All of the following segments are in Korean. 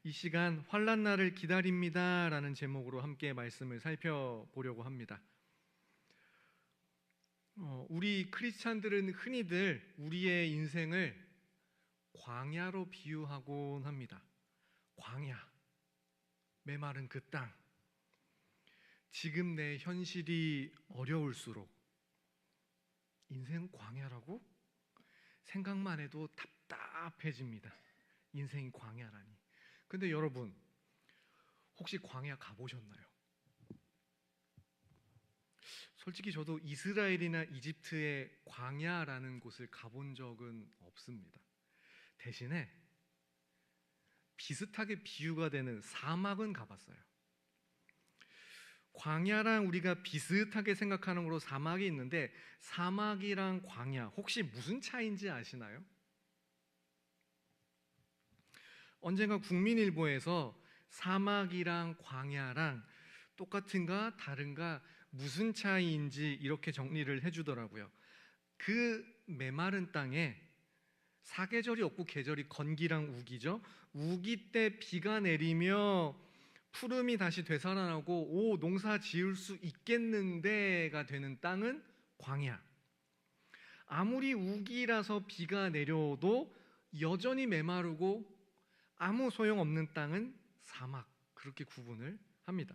이 시간 환난 날을 기다립니다 라는 제목으로 함께 말씀을 살펴보려고 합니다. 우리 크리스찬들은 흔히들 우리의 인생을 광야로 비유하곤 합니다. 광야, 메마른 그 땅. 지금 내 현실이 어려울수록 인생 광야라고? 생각만 해도 답답해집니다. 인생이 광야라니. 근데 여러분, 혹시 광야 가보셨나요? 솔직히 저도 이스라엘이나 이집트의 광야라는 곳을 가본 적은 없습니다. 대신에 비슷하게 비유가 되는 사막은 가봤어요. 광야랑 우리가 비슷하게 생각하는 거로 사막이 있는데, 사막이랑 광야 혹시 무슨 차이인지 아시나요? 언젠가 국민일보에서 사막이랑 광야랑 똑같은가 다른가 무슨 차이인지 이렇게 정리를 해주더라고요. 그 메마른 땅에 사계절이 없고 계절이 건기랑 우기죠. 우기 때 비가 내리며 푸름이 다시 되살아나고 오, 농사 지을 수 있겠는데가 되는 땅은 광야. 아무리 우기라서 비가 내려도 여전히 메마르고 아무 소용없는 땅은 사막, 그렇게 구분을 합니다.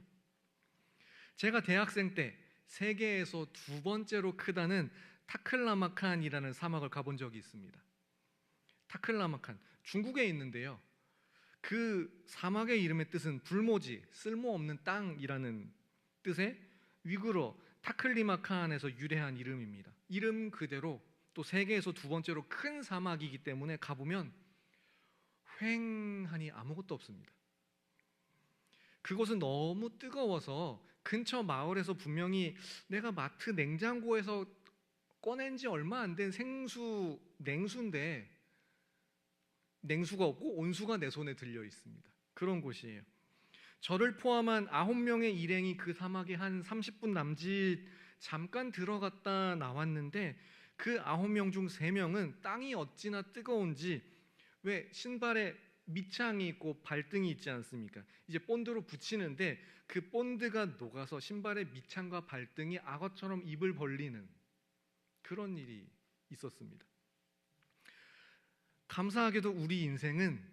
제가 대학생 때 세계에서 두 번째로 크다는 타클라마칸이라는 사막을 가본 적이 있습니다. 타클라마칸, 중국에 있는데요. 그 사막의 이름의 뜻은 불모지, 쓸모없는 땅이라는 뜻의 위구르 타클리마칸에서 유래한 이름입니다. 이름 그대로 또 세계에서 두 번째로 큰 사막이기 때문에 가보면 휑하니 아무것도 없습니다. 그곳은 너무 뜨거워서 근처 마을에서 분명히 내가 마트 냉장고에서 꺼낸 지 얼마 안 된 냉수인데 냉수가 없고 온수가 내 손에 들려 있습니다. 그런 곳이에요. 저를 포함한 9명의 일행이 그 사막에 한 30분 남짓 잠깐 들어갔다 나왔는데, 그 9명 중 3명은 땅이 어찌나 뜨거운지, 왜 신발에 밑창이 있고 발등이 있지 않습니까? 이제 본드로 붙이는데 그 본드가 녹아서 신발의 밑창과 발등이 악어처럼 입을 벌리는 그런 일이 있었습니다. 감사하게도 우리 인생은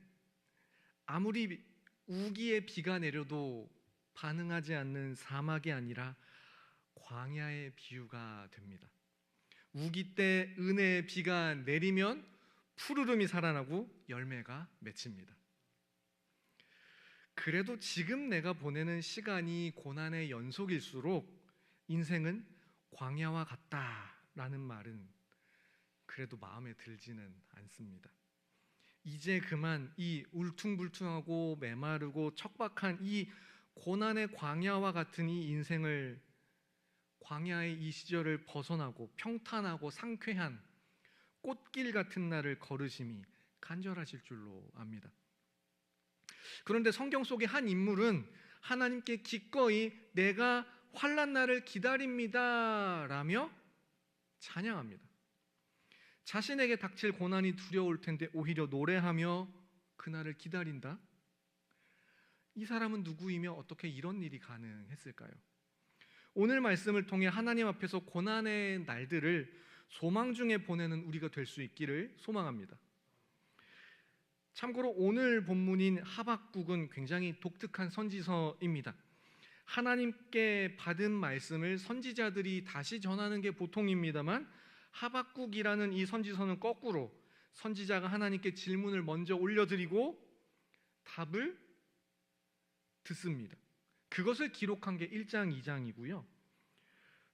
아무리 우기에 비가 내려도 반응하지 않는 사막이 아니라 광야의 비유가 됩니다. 우기 때 은혜의 비가 내리면 푸르름이 살아나고 열매가 맺힙니다. 그래도 지금 내가 보내는 시간이 고난의 연속일수록 인생은 광야와 같다라는 말은 그래도 마음에 들지는 않습니다. 이제 그만 이 울퉁불퉁하고 메마르고 척박한 이 고난의 광야와 같은 이 인생을, 광야의 이 시절을 벗어나고 평탄하고 상쾌한 꽃길 같은 날을 걸으심이 간절하실 줄로 압니다. 그런데 성경 속의 한 인물은 하나님께 기꺼이 내가 환난 날을 기다립니다 라며 찬양합니다. 자신에게 닥칠 고난이 두려울 텐데 오히려 노래하며 그날을 기다린다? 이 사람은 누구이며 어떻게 이런 일이 가능했을까요? 오늘 말씀을 통해 하나님 앞에서 고난의 날들을 소망 중에 보내는 우리가 될 수 있기를 소망합니다. 참고로 오늘 본문인 하박국은 굉장히 독특한 선지서입니다. 하나님께 받은 말씀을 선지자들이 다시 전하는 게 보통입니다만, 하박국이라는 이 선지서는 거꾸로 선지자가 하나님께 질문을 먼저 올려드리고 답을 듣습니다. 그것을 기록한 게 1장, 2장이고요.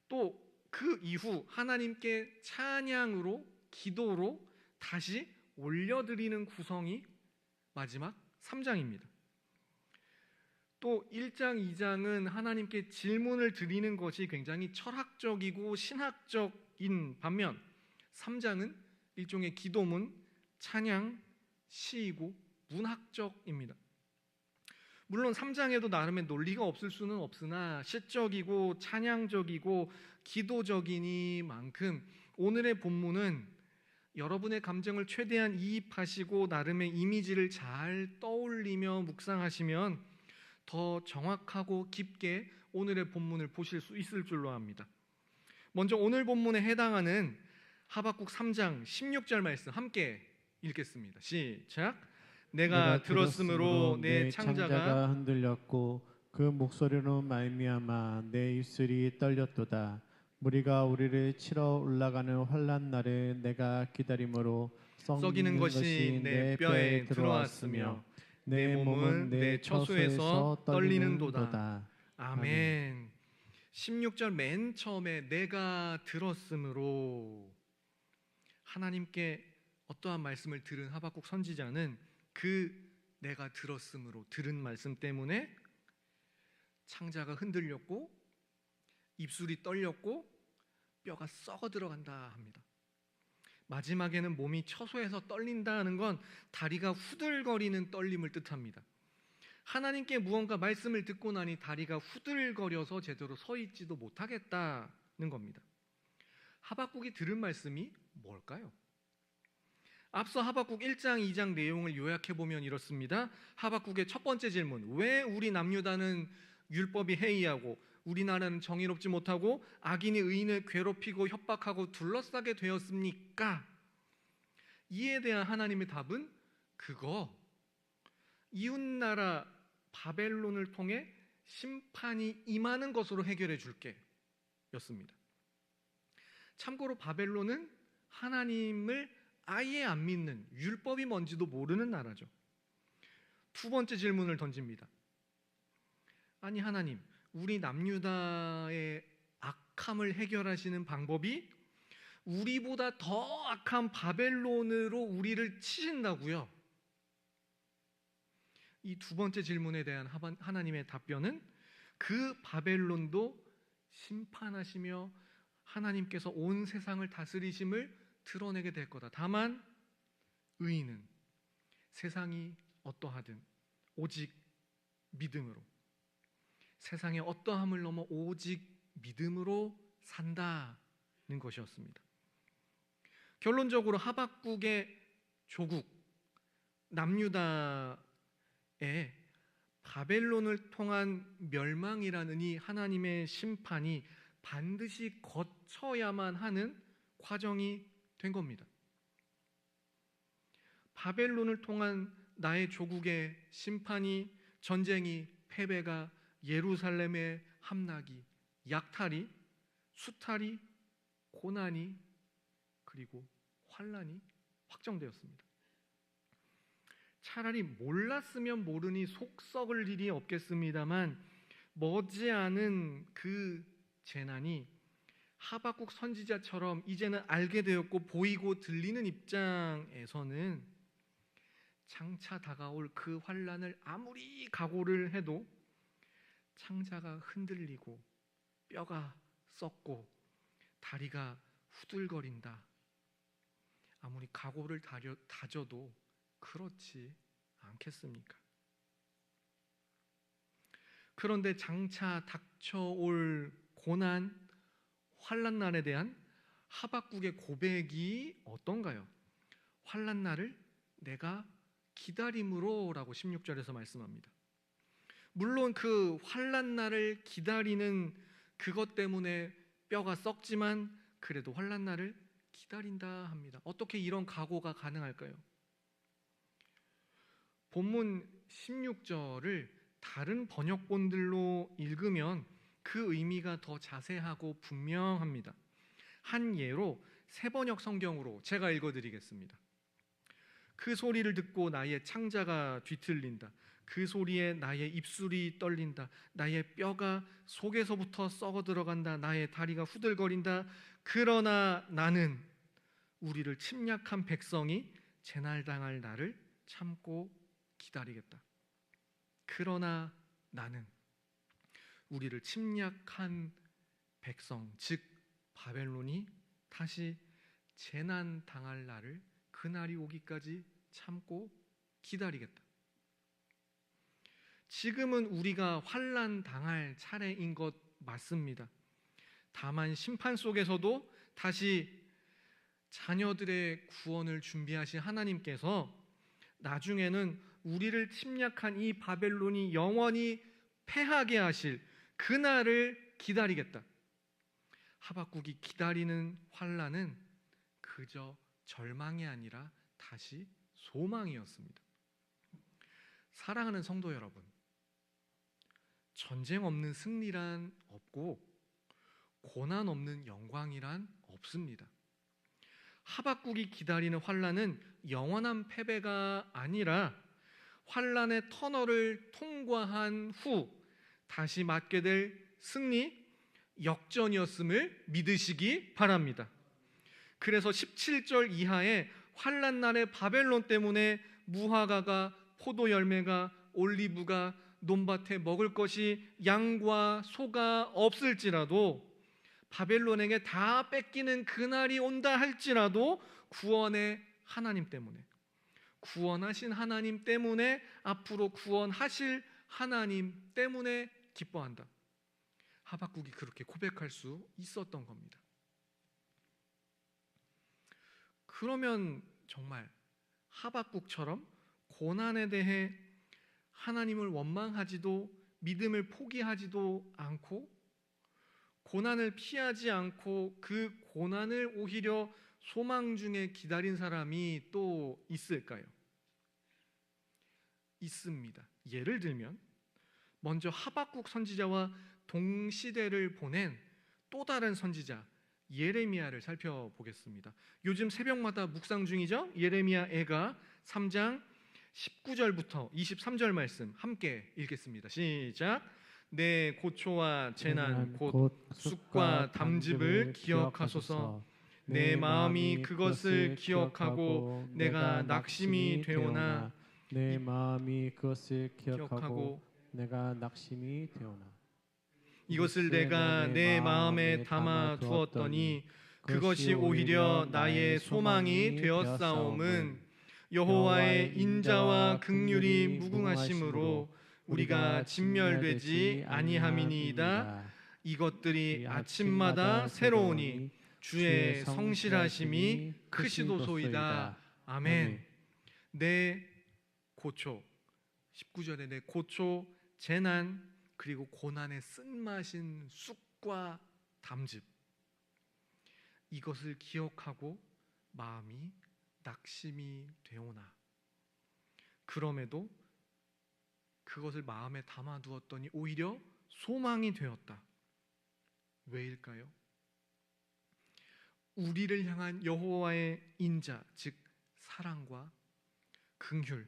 또 그 이후 하나님께 찬양으로, 기도로 다시 올려드리는 구성이 마지막 3장입니다. 또 1장, 2장은 하나님께 질문을 드리는 것이 굉장히 철학적이고 신학적인 반면 3장은 일종의 기도문, 찬양, 시이고 문학적입니다. 물론 3장에도 나름의 논리가 없을 수는 없으나 시적이고 찬양적이고 기도적이니만큼 오늘의 본문은 여러분의 감정을 최대한 이입하시고 나름의 이미지를 잘 떠올리며 묵상하시면 더 정확하고 깊게 오늘의 본문을 보실 수 있을 줄로 압니다. 먼저 오늘 본문에 해당하는 하박국 3장 16절 말씀 함께 읽겠습니다. 시작. 내가 들었으므로 내 창자가 흔들렸고 그 목소리로 말미암아 내 입술이 떨렸도다. 무리가 우리를 치러 올라가는 환난 날에 내가 기다림으로 썩이는 것이 내 뼈에 들어왔으며 내 몸은 내 처소에서 떨리는도다. 아멘. 16절 맨 처음에 내가 들었으므로, 하나님께 어떠한 말씀을 들은 하박국 선지자는 그 내가 들었으므로 들은 말씀 때문에 창자가 흔들렸고 입술이 떨렸고 뼈가 썩어 들어간다 합니다. 마지막에는 몸이 처소에서 떨린다는 건 다리가 후들거리는 떨림을 뜻합니다. 하나님께 무언가 말씀을 듣고 나니 다리가 후들거려서 제대로 서 있지도 못하겠다는 겁니다. 하박국이 들은 말씀이 뭘까요? 앞서 하박국 1장, 2장 내용을 요약해보면 이렇습니다. 하박국의 첫 번째 질문, 왜 우리 남유다는 율법이 해이하고 우리나라는 정의롭지 못하고 악인이 의인을 괴롭히고 협박하고 둘러싸게 되었습니까? 이에 대한 하나님의 답은 그거 이웃나라 바벨론을 통해 심판이 임하는 것으로 해결해 줄게 였습니다. 참고로 바벨론은 하나님을 아예 안 믿는, 율법이 뭔지도 모르는 나라죠. 두 번째 질문을 던집니다. 아니 하나님, 우리 남유다의 악함을 해결하시는 방법이 우리보다 더 악한 바벨론으로 우리를 치신다고요? 이 두 번째 질문에 대한 하나님의 답변은 그 바벨론도 심판하시며 하나님께서 온 세상을 다스리심을 드러내게 될 거다. 다만 의인은 세상이 어떠하든 오직 믿음으로, 세상의 어떠함을 넘어 오직 믿음으로 산다는 것이었습니다. 결론적으로 하박국의 조국 남유다의 바벨론을 통한 멸망이라는 이 하나님의 심판이 반드시 거쳐야만 하는 과정이 된 겁니다. 바벨론을 통한 나의 조국의 심판이, 전쟁이, 패배가, 예루살렘의 함락이, 약탈이, 수탈이, 고난이, 그리고 환난이 확정되었습니다. 차라리 몰랐으면 모르니 속 썩을 일이 없겠습니다만 머지않은 그 재난이 하박국 선지자처럼 이제는 알게 되었고 보이고 들리는 입장에서는 장차 다가올 그 환난을 아무리 각오를 해도 창자가 흔들리고 뼈가 썩고 다리가 후들거린다, 아무리 각오를 다져도 그렇지 않겠습니까? 그런데 장차 닥쳐올 고난, 환난날에 대한 하박국의 고백이 어떤가요? 환난날을 내가 기다림으로 라고 16절에서 말씀합니다. 물론 그 환난날을 기다리는 그것 때문에 뼈가 썩지만 그래도 환난날을 기다린다 합니다. 어떻게 이런 각오가 가능할까요? 본문 16절을 다른 번역본들로 읽으면 그 의미가 더 자세하고 분명합니다. 한 예로 새번역 성경으로 제가 읽어드리겠습니다. 그 소리를 듣고 나의 창자가 뒤틀린다. 그 소리에 나의 입술이 떨린다. 나의 뼈가 속에서부터 썩어 들어간다. 나의 다리가 후들거린다. 그러나 나는 우리를 침략한 백성이 재날당할 날을 참고 기다리겠다. 그러나 나는 우리를 침략한 백성, 즉 바벨론이 다시 재난당할 날을, 그날이 오기까지 참고 기다리겠다. 지금은 우리가 환난 당할 차례인 것 맞습니다. 다만 심판 속에서도 다시 자녀들의 구원을 준비하신 하나님께서 나중에는 우리를 침략한 이 바벨론이 영원히 패하게 하실 그날을 기다리겠다. 하박국이 기다리는 환난은 그저 절망이 아니라 다시 소망이었습니다. 사랑하는 성도 여러분, 전쟁 없는 승리란 없고 고난 없는 영광이란 없습니다. 하박국이 기다리는 환난은 영원한 패배가 아니라 환난의 터널을 통과한 후 다시 맞게 될 승리, 역전이었음을 믿으시기 바랍니다. 그래서 17절 이하에 환난 날에 바벨론 때문에 무화과가, 포도 열매가, 올리브가, 논밭에 먹을 것이 양과 소가 없을지라도, 바벨론에게 다 뺏기는 그날이 온다 할지라도 구원의 하나님 때문에, 구원하신 하나님 때문에, 앞으로 구원하실 하나님 때문에 기뻐한다. 하박국이 그렇게 고백할 수 있었던 겁니다. 그러면 정말 하박국처럼 고난에 대해 하나님을 원망하지도 믿음을 포기하지도 않고 고난을 피하지 않고 그 고난을 오히려 소망 중에 기다린 사람이 또 있을까요? 있습니다. 예를 들면 먼저 하박국 선지자와 동시대를 보낸 또 다른 선지자 예레미야를 살펴보겠습니다. 요즘 새벽마다 묵상 중이죠? 예레미야 애가 3장 19절부터 23절 말씀 함께 읽겠습니다. 시작. 내 고초와 재난 곧 쑥과 담즙을 기억하소서. 내 마음이 그것을 기억하고 내가 낙심이 되오나, 내 마음이 그것을 기억하고 내가 낙심이 되오나. 이것을 내가 내 마음에 담아 두었더니 그것이 오히려 나의 소망이 되었사옴은 여호와의 인자와 긍휼이 무궁하심으로 우리가 진멸되지 아니함이니이다. 이것들이 아침마다 새로우니 주의 성실하심이 크시도소이다. 아멘. 내 고초, 19절에 내 고초, 재난, 그리고 고난의 쓴맛인 쑥과 담즙, 이것을 기억하고 마음이 낙심이 되오나, 그럼에도 그것을 마음에 담아두었더니 오히려 소망이 되었다. 왜일까요? 우리를 향한 여호와의 인자, 즉 사랑과 긍휼,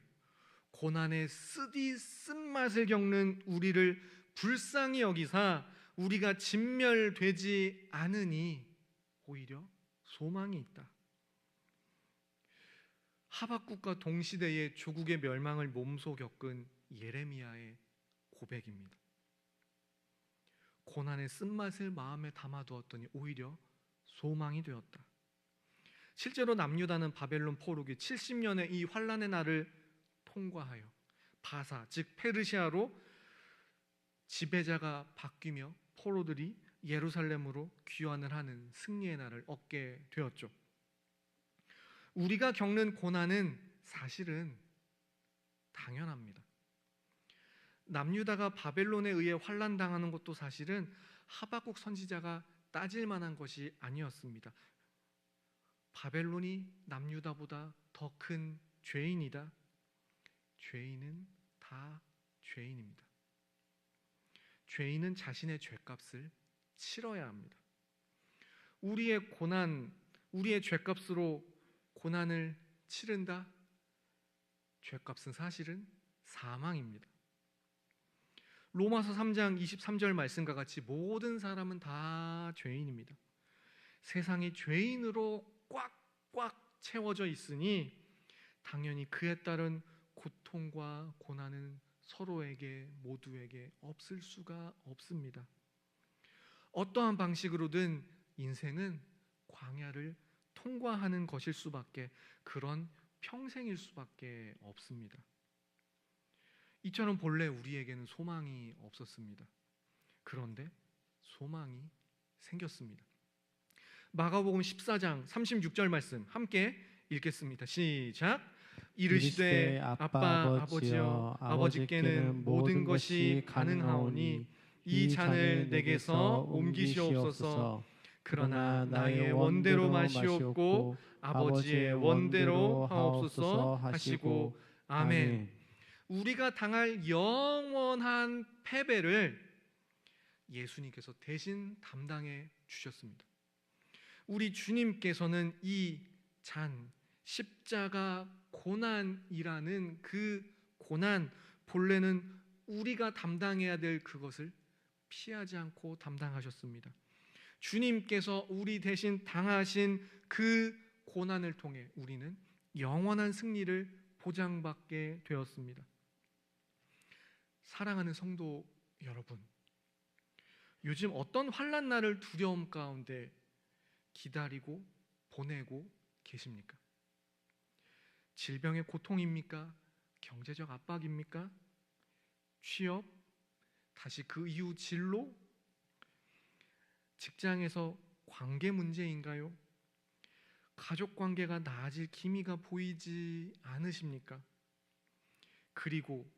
고난의 쓰디 쓴맛을 겪는 우리를 불쌍히 여기사 우리가 진멸되지 않으니 오히려 소망이 있다. 하박국과 동시대의 조국의 멸망을 몸소 겪은 예레미야의 고백입니다. 고난의 쓴맛을 마음에 담아두었더니 오히려 소망이 되었다. 실제로 남유다는 바벨론 포로기 70년의 이 환란의 날을 통과하여 바사, 즉 페르시아로 지배자가 바뀌며 포로들이 예루살렘으로 귀환을 하는 승리의 날을 얻게 되었죠. 우리가 겪는 고난은 사실은 당연합니다. 남유다가 바벨론에 의해 환난당하는 것도 사실은 하박국 선지자가 따질 만한 것이 아니었습니다. 바벨론이 남유다보다 더 큰 죄인이다. 죄인은 다 죄인입니다. 죄인은 자신의 죄값을 치러야 합니다. 우리의 고난, 우리의 죄값으로 고난을 치른다? 죄값은 사실은 사망입니다. 로마서 3장 23절 말씀과 같이 모든 사람은 다 죄인입니다. 세상이 죄인으로 꽉꽉 채워져 있으니 당연히 그에 따른 고통과 고난은 서로에게 모두에게 없을 수가 없습니다. 어떠한 방식으로든 인생은 광야를 통과하는 것일 수밖에, 그런 평생일 수밖에 없습니다. 이처럼 본래 우리에게는 소망이 없었습니다. 그런데 소망이 생겼습니다. 마가복음 14장 36절 말씀 함께 읽겠습니다. 시작. 이르시되 이르시되 아빠 아버지여 아버지께는 모든 것이 가능하오니 이 잔을 내게서 옮기시옵소서. 그러나 나의 원대로 마시옵고 아버지의 원대로 하옵소서 하시고 아멘. 우리가 당할 영원한 패배를 예수님께서 대신 담당해 주셨습니다. 우리 주님께서는 이 잔 십자가 고난이라는 그 고난, 본래는 우리가 담당해야 될 그것을 피하지 않고 담당하셨습니다. 주님께서 우리 대신 당하신 그 고난을 통해 우리는 영원한 승리를 보장받게 되었습니다. 사랑하는 성도 여러분, 요즘 어떤 환난 날을 두려움 가운데 기다리고 보내고 계십니까? 질병의 고통입니까? 경제적 압박입니까? 취업? 다시 그 이후 진로? 직장에서 관계 문제인가요? 가족 관계가 나아질 기미가 보이지 않으십니까? 그리고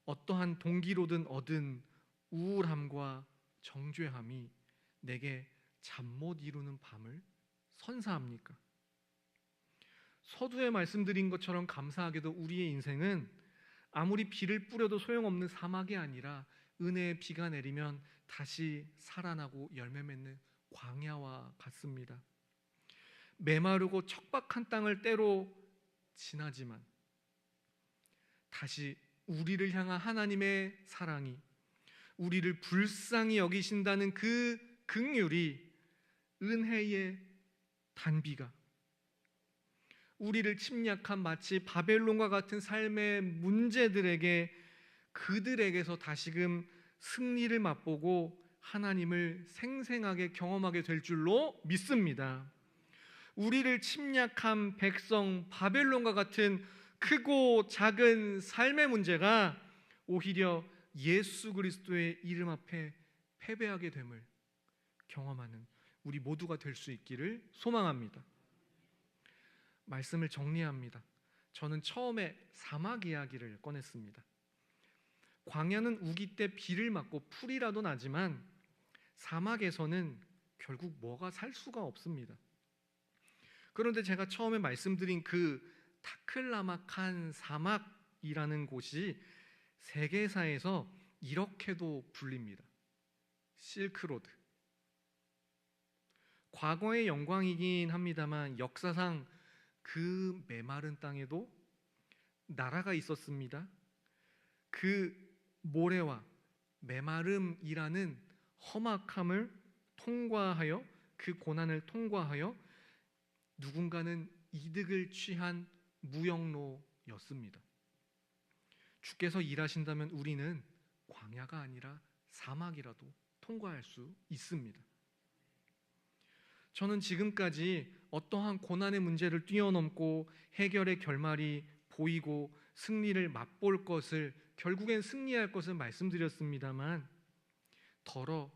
어떠한 동기로든 얻은 우울함과 정죄함이 내게 잠 못 이루는 밤을 선사합니까? 서두에 말씀드린 것처럼 감사하게도 우리의 인생은 아무리 비를 뿌려도 소용없는 사막이 아니라 은혜의 비가 내리면 다시 살아나고 열매 맺는 광야와 같습니다. 메마르고 척박한 땅을 때로 지나지만 다시 우리를 향한 하나님의 사랑이, 우리를 불쌍히 여기신다는 그 긍휼이, 은혜의 단비가 우리를 침략한 마치 바벨론과 같은 삶의 문제들에게, 그들에게서 다시금 승리를 맛보고 하나님을 생생하게 경험하게 될 줄로 믿습니다. 우리를 침략한 백성 바벨론과 같은 크고 작은 삶의 문제가 오히려 예수 그리스도의 이름 앞에 패배하게 됨을 경험하는 우리 모두가 될 수 있기를 소망합니다. 말씀을 정리합니다. 저는 처음에 사막 이야기를 꺼냈습니다. 광야는 우기 때 비를 맞고 풀이라도 나지만 사막에서는 결국 뭐가 살 수가 없습니다. 그런데 제가 처음에 말씀드린 그 타클라마칸 사막이라는 곳이 세계사에서 이렇게도 불립니다. 실크로드. 과거의 영광이긴 합니다만 역사상 그 메마른 땅에도 나라가 있었습니다. 그 모래와 메마름이라는 험악함을 통과하여, 그 고난을 통과하여 누군가는 이득을 취한 무역로였습니다. 주께서 일하신다면 우리는 광야가 아니라 사막이라도 통과할 수 있습니다. 저는 지금까지 어떠한 고난의 문제를 뛰어넘고 해결의 결말이 보이고 승리를 맛볼 것을, 결국엔 승리할 것을 말씀드렸습니다만 더러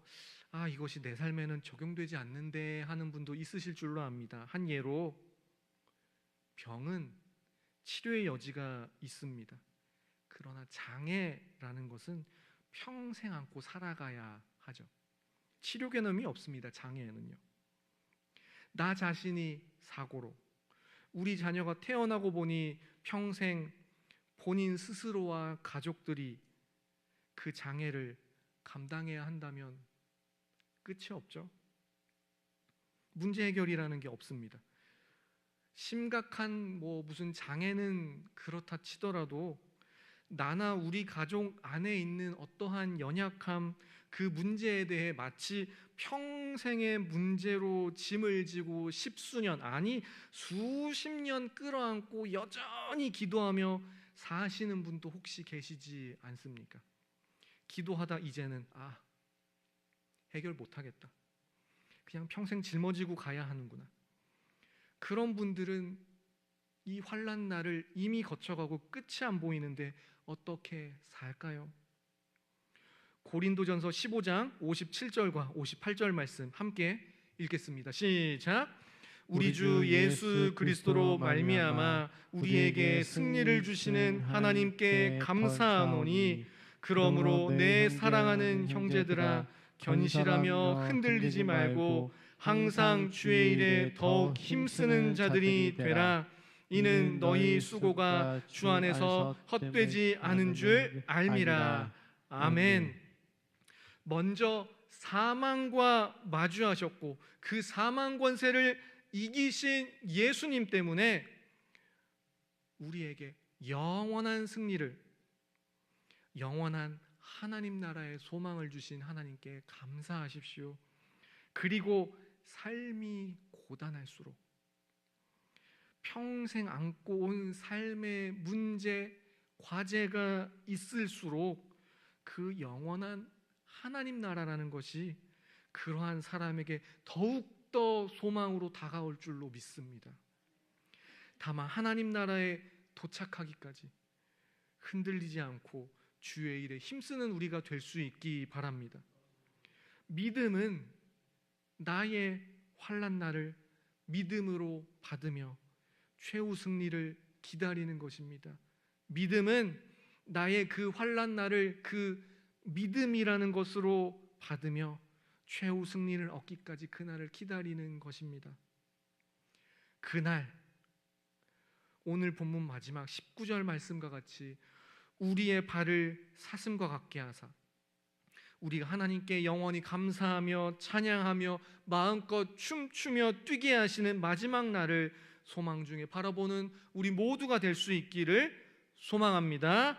이것이 내 삶에는 적용되지 않는데 하는 분도 있으실 줄로 압니다. 한 예로, 병은 치료의 여지가 있습니다. 그러나 장애라는 것은 평생 안고 살아가야 하죠. 치료 개념이 없습니다. 장애에는요. 나 자신이 사고로, 우리 자녀가 태어나고 보니 평생 본인 스스로와 가족들이 그 장애를 감당해야 한다면 끝이 없죠. 문제 해결이라는 게 없습니다. 심각한 무슨 장애는 그렇다 치더라도 나나 우리 가족 안에 있는 어떠한 연약함, 그 문제에 대해 마치 평생의 문제로 짐을 지고 십수년, 아니 수십 년 끌어안고 여전히 기도하며 사시는 분도 혹시 계시지 않습니까? 기도하다 이제는 해결 못하겠다, 그냥 평생 짊어지고 가야 하는구나. 그런 분들은 이 환난 날을 이미 거쳐가고 끝이 안 보이는데 어떻게 살까요? 고린도전서 15장 57절과 58절 말씀 함께 읽겠습니다. 시작. 우리 주 예수 그리스도로 말미암아 우리에게 승리를 주시는 하나님께 감사하노니 그러므로 내 사랑하는 형제들아 견실하며 흔들리지 말고 항상 주의 일에 더욱 힘쓰는 자들이 되라. 이는 너희 수고가 주 안에서 헛되지 않은 줄 알미라. 아멘. 먼저 사망과 마주하셨고 그 사망 권세를 이기신 예수님 때문에 우리에게 영원한 승리를, 영원한 하나님 나라의 소망을 주신 하나님께 감사하십시오. 그리고 삶이 고단할수록, 평생 안고 온 삶의 문제, 과제가 있을수록 그 영원한 하나님 나라라는 것이 그러한 사람에게 더욱더 소망으로 다가올 줄로 믿습니다. 다만 하나님 나라에 도착하기까지 흔들리지 않고 주의 일에 힘쓰는 우리가 될 수 있기 바랍니다. 믿음은 나의 환난 날을 믿음으로 받으며 최후 승리를 기다리는 것입니다. 믿음은 나의 그 환난 날을 그 믿음이라는 것으로 받으며 최후 승리를 얻기까지 그날을 기다리는 것입니다. 그날, 오늘 본문 마지막 19절 말씀과 같이 우리의 발을 사슴과 같게 하사 우리가 하나님께 영원히 감사하며 찬양하며 마음껏 춤추며 뛰게 하시는 마지막 날을 소망 중에 바라보는 우리 모두가 될 수 있기를 소망합니다.